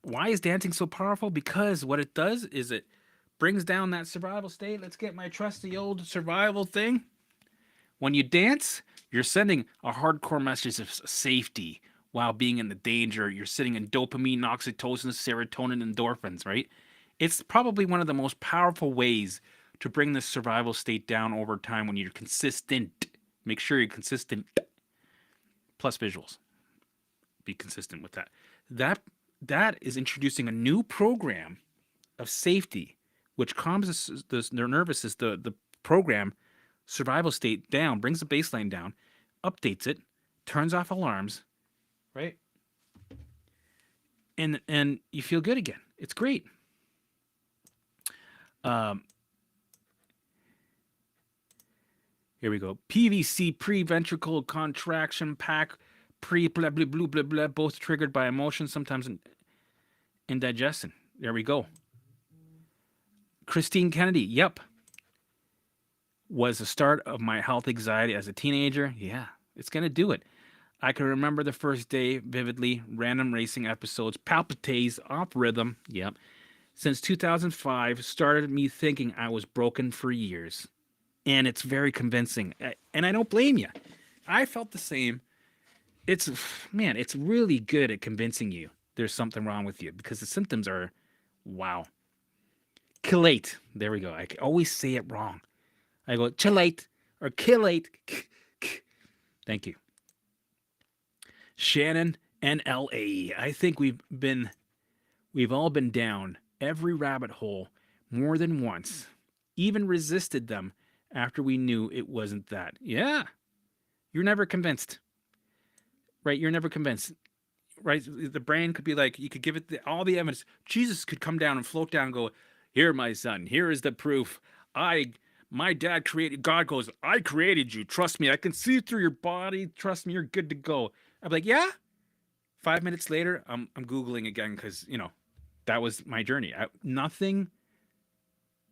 [SPEAKER 1] Why is dancing so powerful? Because what it does is it brings down that survival state. Let's get my trusty old survival thing. When you dance, you're sending a hardcore message of safety while being in the danger. You're sitting in dopamine, oxytocin, serotonin, endorphins, right? It's probably one of the most powerful ways to bring the survival state down over time when you're consistent. Make sure you're consistent. Plus visuals. Be consistent with that. That is introducing a new program of safety, which calms their nervous system, the program survival state down, brings the baseline down, updates it, turns off alarms, right? And you feel good again. It's great. Here we go. PVC, pre-ventricle contraction pack, blah blah blah blah blah, both triggered by emotion, sometimes indigestion. There we go. Christine Kennedy, yep. Was the start of my health anxiety as a teenager. Yeah, it's going to do it. I can remember the first day vividly, random racing episodes, palpitates, off rhythm. Yep. Since 2005, started me thinking I was broken for years. And it's very convincing. And I don't blame you. I felt the same. It's really good at convincing you there's something wrong with you because the symptoms are, wow. Chelate. There we go. I always say it wrong. I go chelate or chelate. Thank you. Shannon and LA. I think we've all been down every rabbit hole more than once. Even resisted them after we knew it wasn't that. Yeah. You're never convinced. Right? You're never convinced. Right? The brain could be like, you could give it all the evidence. Jesus could come down and float down and go, here, my son, here is the proof. My dad created, God goes, I created you. Trust me. I can see through your body. Trust me. You're good to go. I'm like, yeah. 5 minutes later, I'm Googling again because, that was my journey. Nothing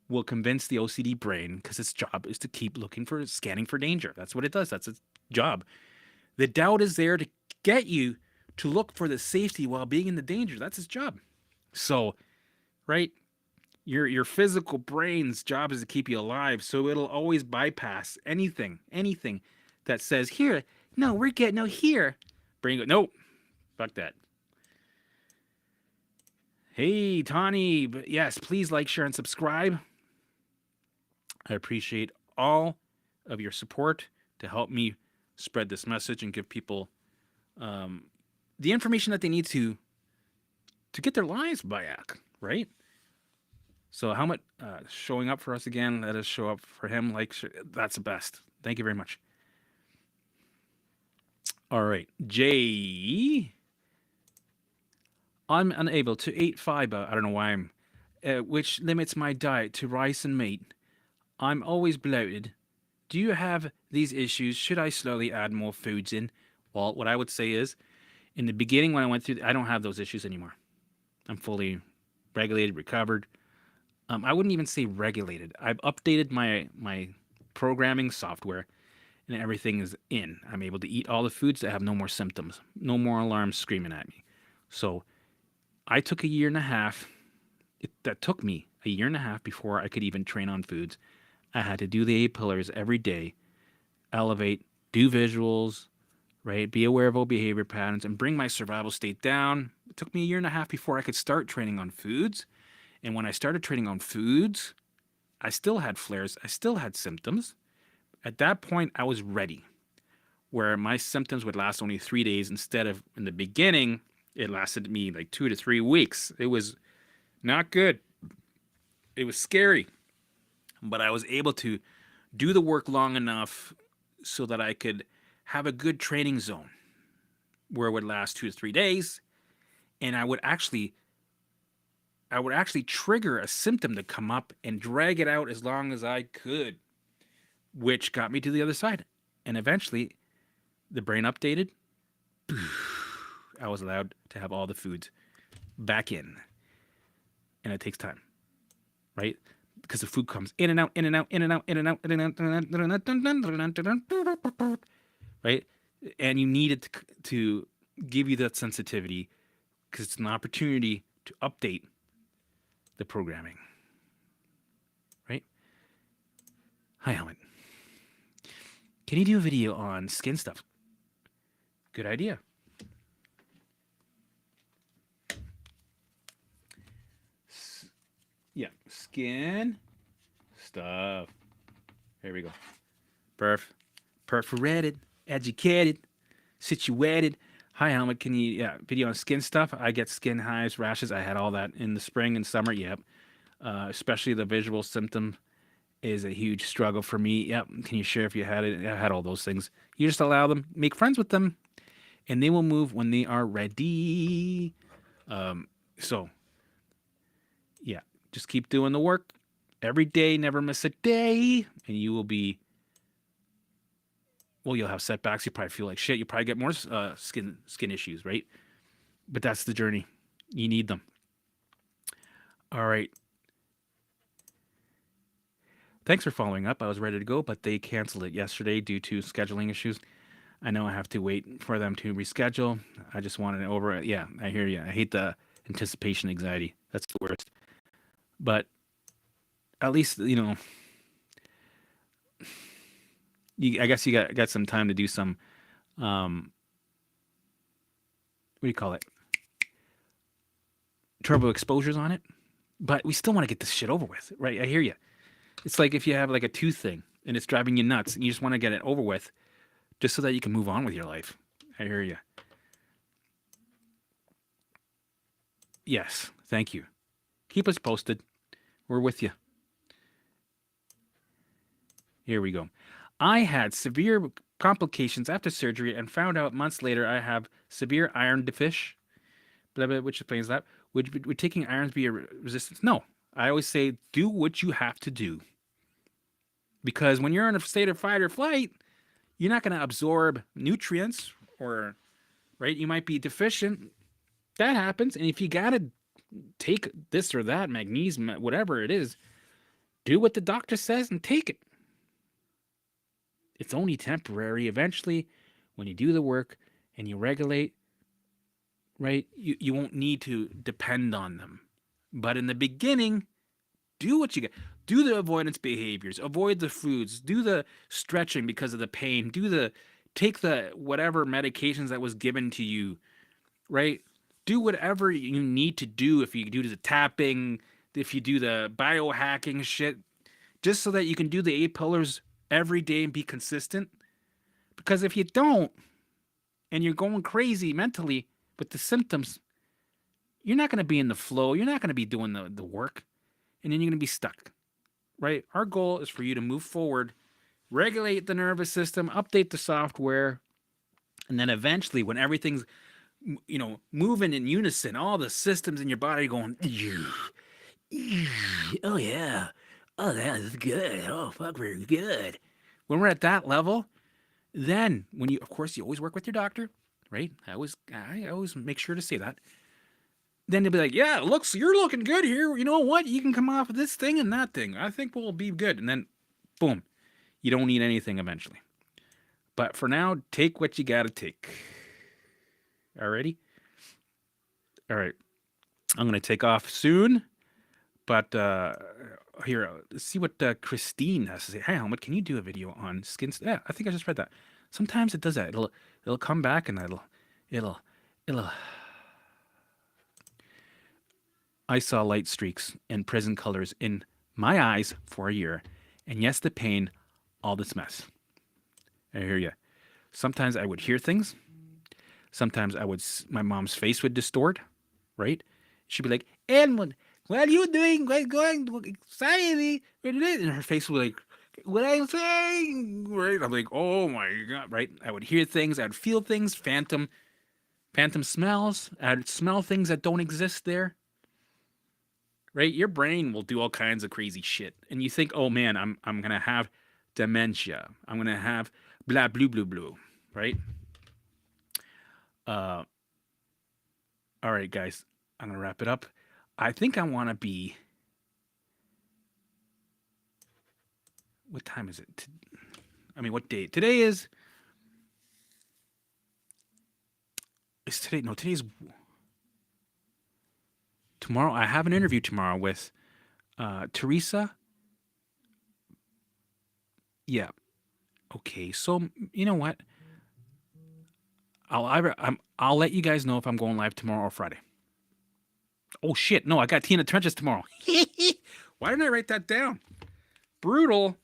[SPEAKER 1] will convince the OCD brain because its job is to keep scanning for danger. That's what it does. That's its job. The doubt is there to get you to look for the safety while being in the danger. That's its job. So, right? Your physical brain's job is to keep you alive, so it'll always bypass anything that says, here, no, we're getting, no, here. Brain go, nope, fuck that. Hey, Tawny, yes, please like, share, and subscribe. I appreciate all of your support to help me spread this message and give people the information that they need to get their lives back, right? So how much showing up for us again? Let us show up for him. That's the best. Thank you very much. All right, Jay. I'm unable to eat fiber. I don't know why which limits my diet to rice and meat. I'm always bloated. Do you have these issues? Should I slowly add more foods in? Well, what I would say is, in the beginning when I went through, I don't have those issues anymore. I'm fully regulated, recovered. I wouldn't even say regulated. I've updated my programming software, and everything is in. I'm able to eat all the foods that have no more symptoms, no more alarms screaming at me. So I took a year and a half. That took me a year and a half before I could even train on foods. I had to do the 8 pillars every day, elevate, do visuals, right? Be aware of old behavior patterns and bring my survival state down. It took me a year and a half before I could start training on foods. And when I started training on foods, I still had flares. I still had symptoms. At that point, I was ready, where my symptoms would last only 3 days instead of, in the beginning, it lasted me like 2 to 3 weeks. It was not good. It was scary. But I was able to do the work long enough so that I could have a good training zone where it would last 2 to 3 days. And I would actually trigger a symptom to come up and drag it out as long as I could, which got me to the other side. And eventually, the brain updated. I was allowed to have all the foods back in. And it takes time, right? Because the food comes in and out, in and out, in and out, in and out, in and out, right? And you need it to give you that sensitivity because it's an opportunity to update the programming, right? Hi, Helmet. Can you do a video on skin stuff? Good idea. Yeah, skin stuff. Here we go. Perforated, educated, situated. Hi, Helmet. Can you, video on skin stuff? I get skin hives, rashes. I had all that in the spring and summer. Yep. Especially the visual symptom is a huge struggle for me. Yep. Can you share if you had it? I had all those things. You just allow them, make friends with them, and they will move when they are ready. So, yeah, just keep doing the work every day, never miss a day, and you will be. Well, you'll have setbacks. You probably feel like shit. You probably get more skin issues, right? But that's the journey. You need them. All right. Thanks for following up. I was ready to go, but they canceled it yesterday due to scheduling issues. I know I have to wait for them to reschedule. I just wanted it over. Yeah, I hear you. I hate the anticipation anxiety. That's the worst. But at least, I guess you got some time to do some, what do you call it? Turbo exposures on it. But we still want to get this shit over with, right? I hear you. It's like if you have like a tooth thing and it's driving you nuts and you just want to get it over with just so that you can move on with your life. I hear you. Yes, thank you. Keep us posted. We're with you. Here we go. I had severe complications after surgery and found out months later I have severe iron deficiency, blah, blah, which explains that. Would taking irons be a resistance? No. I always say do what you have to do. Because when you're in a state of fight or flight, you're not going to absorb nutrients or, right? You might be deficient. That happens. And if you got to take this or that, magnesium, whatever it is, do what the doctor says and take it. It's only temporary. Eventually, when you do the work and you regulate, right, you won't need to depend on them. But in the beginning, do what you get. Do the avoidance behaviors. Avoid the foods. Do the stretching because of the pain. Take the whatever medications that was given to you, right? Do whatever you need to do. If you do the tapping, if you do the biohacking shit, just so that you can do the 8 pillars every day and be consistent. Because if you don't, and you're going crazy mentally with the symptoms, you're not going to be in the flow. You're not going to be doing the work. And then you're going to be stuck, right? Our goal is for you to move forward, regulate the nervous system, update the software, and then eventually when everything's, moving in unison, all the systems in your body going, oh yeah, oh that's good, oh fuck, we're good. When we're at that level, then when you, of course, you always work with your doctor, right? I always make sure to say that. Then they'll be like, yeah, you're looking good here. You know what? You can come off of this thing and that thing. I think we'll be good. And then, boom, you don't need anything eventually. But for now, take what you got to take. Alrighty? All right. I'm going to take off soon. But here, let's see what Christine has to say. Hey, Helmut, can you do a video on skin? Yeah, I think I just read that. Sometimes it does that. It'll come back and it'll. I saw light streaks and prison colors in my eyes for a year. And yes, the pain, all this mess. I hear you. Sometimes I would hear things. Sometimes my mom's face would distort, right? She'd be like, Edmund, what are you doing? What's going on? Anxiety? And her face would be like, what I'm saying, right? I'm like, oh my God, right? I would hear things. I'd feel things, phantom smells. I'd smell things that don't exist there. Right? Your brain will do all kinds of crazy shit. And you think, oh man, I'm going to have dementia. I'm going to have blah, blue, blue, blue. Right? All right, guys. I'm going to wrap it up. I think I want to be... What time is it? What day? Today is... Is today... No, today's... Tomorrow, I have an interview tomorrow with Teresa. Yeah. Okay, so you know what? I'll let you guys know if I'm going live tomorrow or Friday. Oh shit! No, I got Tina Trenches tomorrow. Why didn't I write that down? brutal.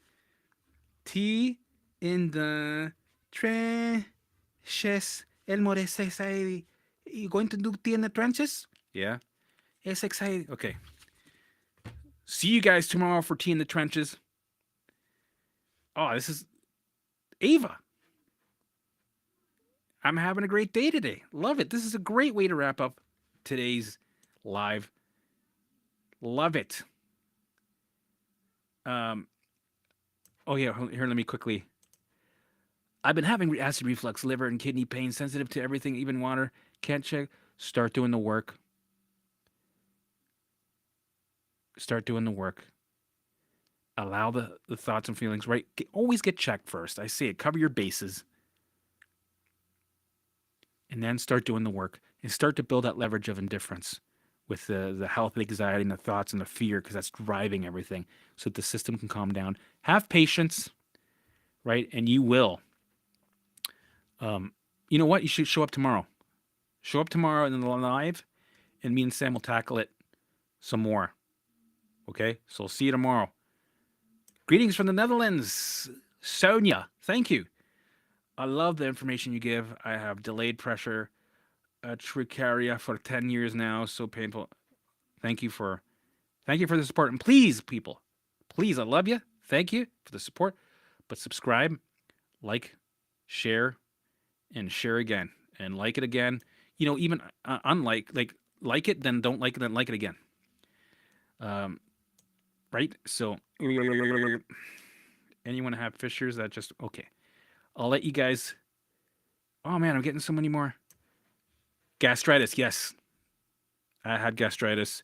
[SPEAKER 1] Tea in the trenches. El more exciting. You going to do tea in the trenches? Yeah. It's exciting. Okay. See you guys tomorrow for tea in the trenches. Oh, this is Ava. I'm having a great day today. Love it. This is a great way to wrap up today's live. Love it. Oh yeah, here, let me quickly. I've been having acid reflux, liver and kidney pain, sensitive to everything, even water. Can't check. Start doing the work. Start doing the work. Allow the thoughts and feelings, right? Always get checked first. I say it. Cover your bases. And then start doing the work. And start to build that leverage of indifference with the health, the anxiety, and the thoughts and the fear, because that's driving everything, so that the system can calm down. Have patience, right? And you will. You know what? You should show up tomorrow. Show up tomorrow in the live, and me and Sam will tackle it some more. Okay? So I'll see you tomorrow. Greetings from the Netherlands. Sonia, thank you. I love the information you give. I have delayed pressure, Tachycardia for 10 years now. So painful. Thank you for the support. And please, people, please, I love you. Thank you for the support. But subscribe, like, share, and share again. And like it again. You know, even unlike, like it, then don't like it, then like it again. Right? So, anyone have fissures that just, okay. I'll let you guys. Oh man, I'm getting so many more. Gastritis, yes. I had gastritis.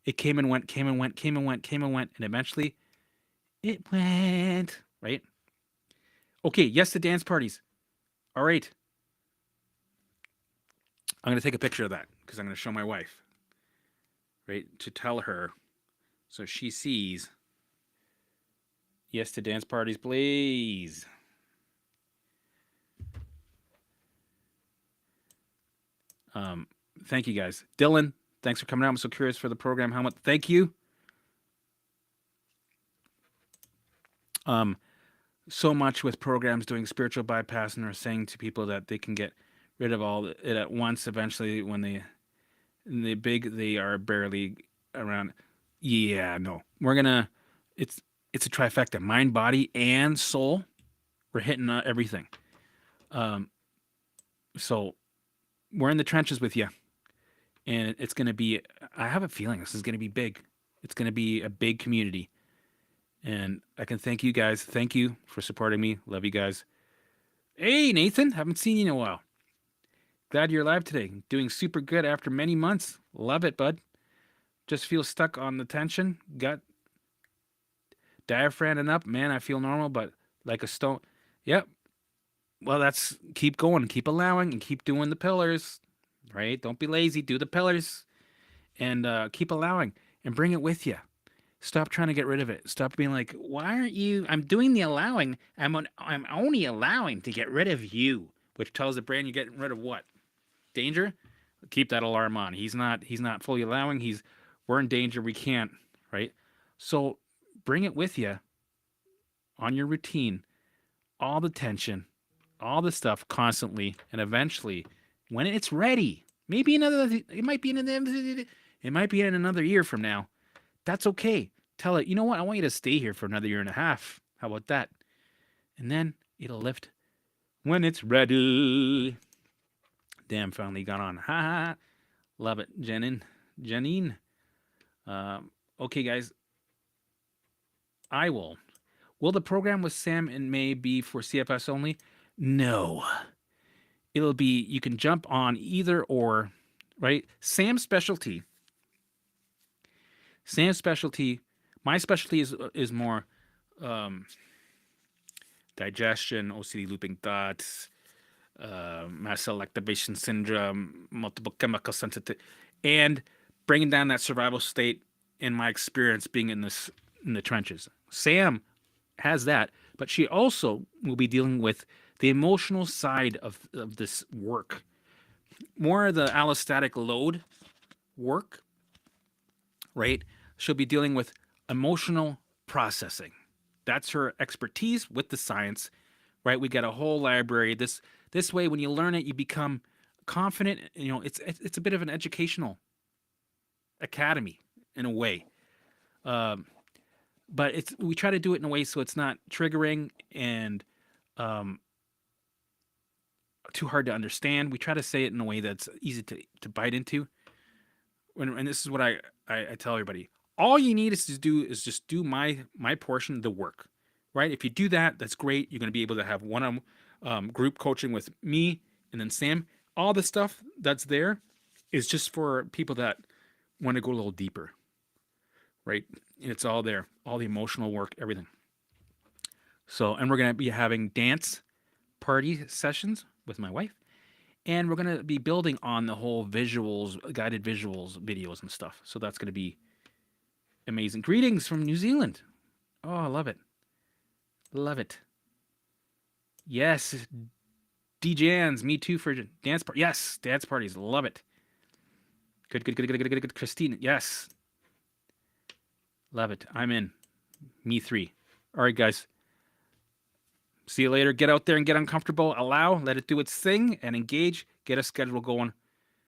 [SPEAKER 1] It came and went, came and went, came and went, came and went, and eventually it went. Right? Okay, yes to dance parties. All right. I'm going to take a picture of that because I'm going to show my wife. Right? To tell her so she sees. Yes to dance parties, please. Thank you guys. Dylan, thanks for coming out. I'm so curious for the program. How much? Thank you. So much with programs doing spiritual bypass and are saying to people that they can get rid of all it at once eventually when they are barely around. Yeah, no. We're gonna it's a trifecta. Mind, body, and soul. We're hitting everything. So we're in the trenches with you. And it's going to be, I have a feeling this is going to be big. It's going to be a big community. And I can thank you guys. Thank you for supporting me. Love you guys. Hey, Nathan. Haven't seen you in a while. Glad you're alive today. Doing super good after many months. Love it, bud. Just feel stuck on the tension. Got diaphragm up. Man, I feel normal, but like a stone. Yep. Well, that's keep going. Keep allowing and keep doing the pillars. Right? Don't be lazy. Do the pillars and keep allowing and bring it with you. Stop trying to get rid of it. Stop being like, why aren't you? I'm doing the allowing. I'm only allowing to get rid of you, which tells the brain you're getting rid of what? Danger? Keep that alarm on. He's not fully allowing. We're in danger. We can't, right? So bring it with you on your routine, all the tension, all the stuff constantly, and eventually, when it's ready, it might be in another year from now. That's okay. Tell it, you know what? I want you to stay here for another year and a half. How about that? And then it'll lift when it's ready. Damn, finally got on. Ha ha. Love it, Janine. Okay, guys. I will. Will the program with Sam in May be for CFS only? No. It'll be, you can jump on either or, right? Sam's specialty, my specialty is more digestion, OCD looping thoughts, mast cell activation syndrome, multiple chemical sensitivity, and bringing down that survival state in my experience being in the trenches. Sam has that, but she also will be dealing with the emotional side of this work, more of the allostatic load work, right? She'll be dealing with emotional processing, That's her expertise with the science, right? We got a whole library. This way, when you learn it, you become confident. You know, it's a bit of an educational academy in a way. Um, but it's we try to do it in a way so it's not triggering and um, too hard to understand. We try to say it in a way that's easy to bite into. And this is what I tell everybody. All you need is to do is just do my portion of the work, right? If you do that, that's great. You're going to be able to have one-on group coaching with me and then Sam. All the stuff that's there is just for people that want to go a little deeper, right? And it's all there, all the emotional work, everything. So, and we're going to be having dance party sessions with my wife. And we're going to be building on the whole visuals, guided visuals, videos and stuff. So that's going to be amazing. Greetings from New Zealand. Oh, I love it. Love it. Yes. DJans, me too for dance party. Yes, dance parties. Love it. Good, good, good, good, good, good, good. Christine, yes. Love it. I'm in. Me 3. All right, guys. See you later. Get out there and get uncomfortable. Allow, let it do its thing, and engage. Get a schedule going.